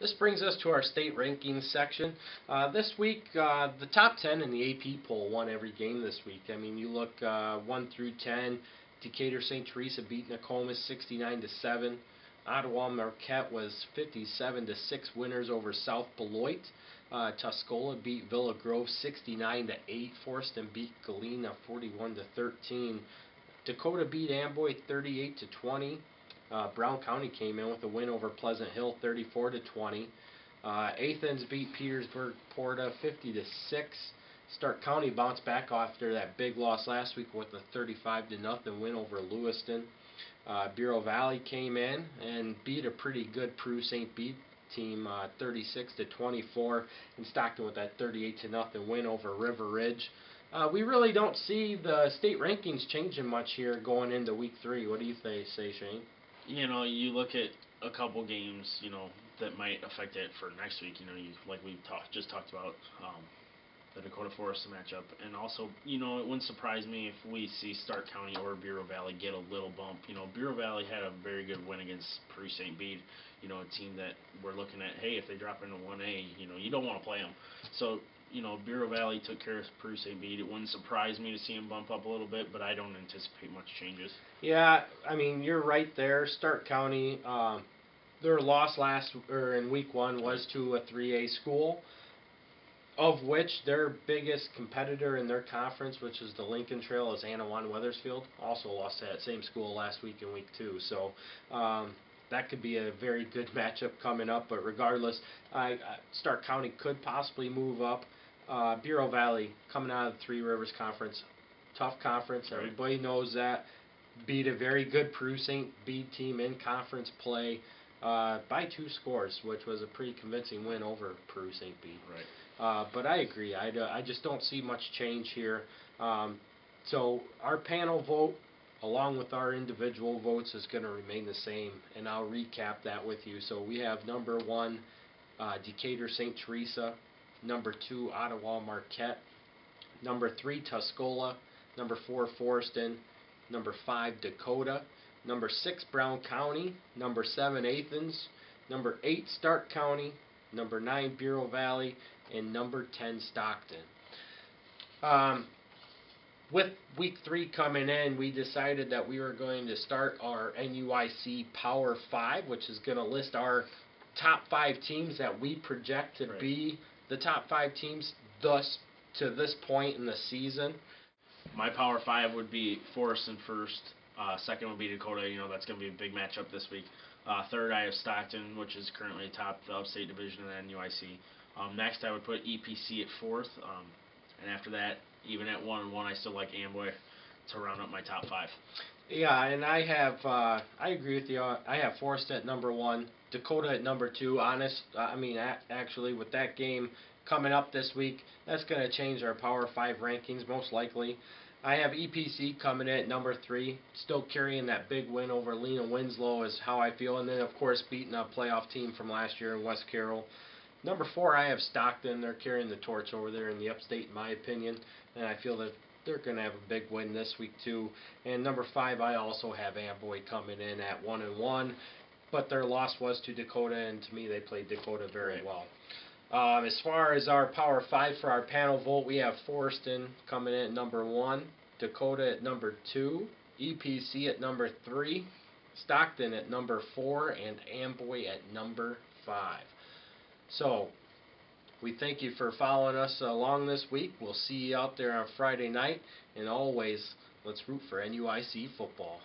This brings us to our state rankings section. This week, the top 10 in the AP poll won every game this week. I mean, you look 1 through 10. Decatur St. Teresa beat Nokomis 69-7. Ottawa Marquette was 57-6 winners over South Beloit. Tuscola beat Villa Grove 69-8. Forston beat Galena 41-13. Dakota beat Amboy 38-20. Brown County came in with a win over Pleasant Hill 34-20. Athens beat Petersburg Porta 50-6. Stark County bounced back after that big loss last week with a 35-0 win over Lewiston. Bureau Valley came in and beat a pretty good Peru St. Bede team 36-24, and Stockton with that 38-0 win over River Ridge. We really don't see the state rankings changing much here going into week 3. What do you say, Shane? You know, you look at a couple games, that might affect it for next week. Like we just talked about, the Dakota Forest matchup. And also, it wouldn't surprise me if we see Stark County or Bureau Valley get a little bump. Bureau Valley had a very good win against Peru St. Bede, a team that we're looking at, hey, if they drop into 1A, you don't want to play them. So, Bureau Valley took care of Peru St. Bede. It wouldn't surprise me to see them bump up a little bit, but I don't anticipate much changes. Yeah, I mean, you're right there. Stark County, their loss in week 1 was to a 3A school, of which their biggest competitor in their conference, which is the Lincoln Trail, is Anawan Wethersfield, also lost to that same school last week in week 2. So that could be a very good matchup coming up. But regardless, Stark County could possibly move up. Bureau Valley, coming out of the Three Rivers Conference, tough conference. Right. Everybody knows that. Beat a very good Peru St. Bede team in conference play by 2 scores, which was a pretty convincing win over Peru St. Bede. Right. But I agree. I just don't see much change here. So our panel vote, along with our individual votes, is going to remain the same, and I'll recap that with you. So we have number 1, Decatur St. Teresa. Number 2, Ottawa Marquette. Number 3, Tuscola. Number 4, Forston. Number 5, Dakota. Number 6, Brown County. Number 7, Athens. Number 8, Stark County. Number 9, Bureau Valley. And number 10, Stockton. With week 3 coming in, we decided that we were going to start our NUIC Power 5, which is going to list our top 5 teams that we project to be the top 5 teams thus to this point in the season. My Power 5 would be Forston first. Second would be Dakota. That's going to be a big matchup this week. Third, I have Stockton, which is currently atop the upstate division in the NUIC. Next, I would put EPC at 4th. And after that, even at 1-1, I still like Amboy to round up my top 5. Yeah, and I agree with you. I have Forest at number 1, Dakota at number 2. Actually, with that game coming up this week, that's going to change our Power 5 rankings most likely. I have EPC coming in at number 3, still carrying that big win over Lena Winslow is how I feel, and then of course beating a playoff team from last year in West Carroll. Number 4, I have Stockton. They're carrying the torch over there in the upstate, in my opinion, and I feel that they're going to have a big win this week too. And number 5, I also have Amboy coming in at 1-1, but their loss was to Dakota, and to me they played Dakota very well. As far as our Power 5 for our panel vote, we have Forston coming in at number 1, Dakota at number 2, EPC at number 3, Stockton at number 4, and Amboy at number 5. So, we thank you for following us along this week. We'll see you out there on Friday night, and always, let's root for NUIC football.